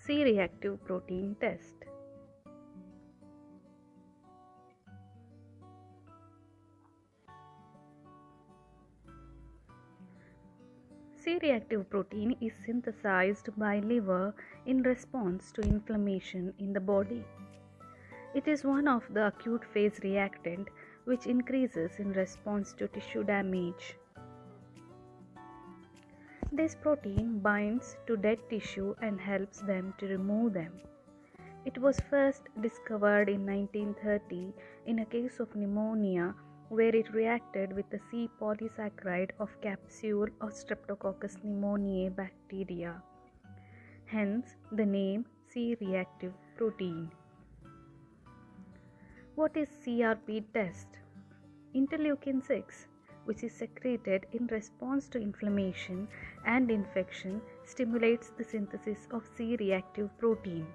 C-reactive protein test. C-reactive protein is synthesized by liver in response to inflammation in the body. It is one of the acute phase reactant which increases in response to tissue damage. This protein binds to dead tissue and helps them to remove them. It was first discovered in 1930 in a case of pneumonia where it reacted with the C polysaccharide of capsule or Streptococcus pneumoniae bacteria. Hence the name C-reactive protein. What is CRP test? Interleukin 6, which is secreted in response to inflammation and infection, stimulates the synthesis of C-reactive protein.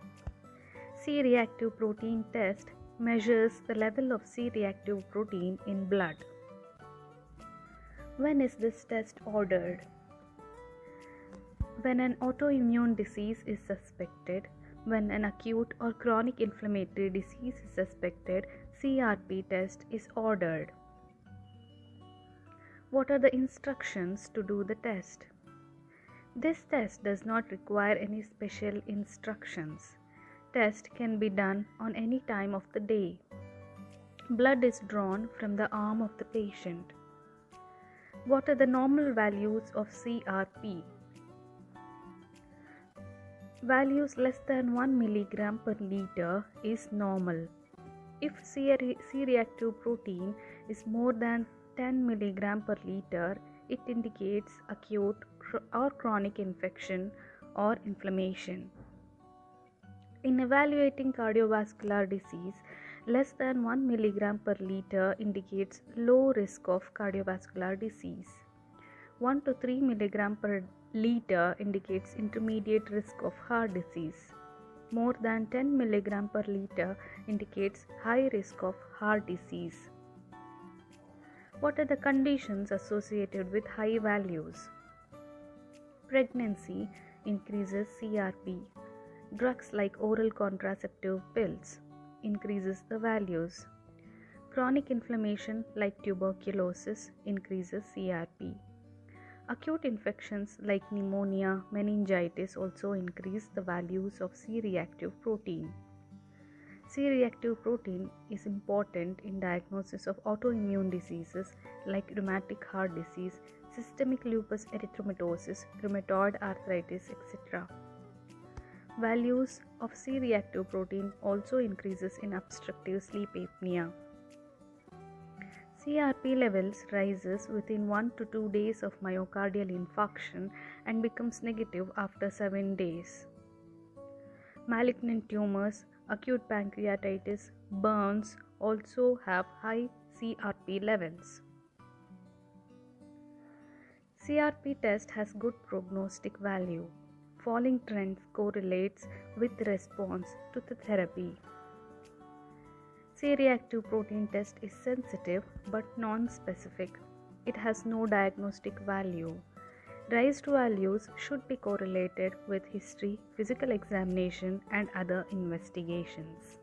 C-reactive protein test measures the level of C-reactive protein in blood. When is this test ordered? When an autoimmune disease is suspected, when an acute or chronic inflammatory disease is suspected, CRP test is ordered. What are the instructions to do the test? This test does not require any special instructions. Test can be done on any time of the day. Blood is drawn from the arm of the patient. What are the normal values of CRP? Values less than 1 mg per liter is normal. If C-reactive protein is more than 10 mg per liter, it indicates acute or chronic infection or inflammation. In evaluating cardiovascular disease, less than 1 mg per liter indicates low risk of cardiovascular disease. 1 to 3 mg per liter indicates intermediate risk of heart disease. More than 10 mg per liter indicates high risk of heart disease. What are the conditions associated with high values? Pregnancy increases CRP. Drugs like oral contraceptive pills increases the values. Chronic inflammation like tuberculosis increases CRP. Acute infections like pneumonia, meningitis also increase the values of C-reactive protein. C-reactive protein is important in diagnosis of autoimmune diseases like rheumatic heart disease, systemic lupus erythematosus, rheumatoid arthritis, etc. Values of C-reactive protein also increases in obstructive sleep apnea. CRP levels rises within 1 to 2 days of myocardial infarction and becomes negative after 7 days. Malignant tumors, acute pancreatitis, burns also have high CRP levels. CRP test has good prognostic value. Falling trend correlates with response to the therapy. C-reactive protein test is sensitive but non-specific. It has no diagnostic value. Raised values should be correlated with history, physical examination, and other investigations.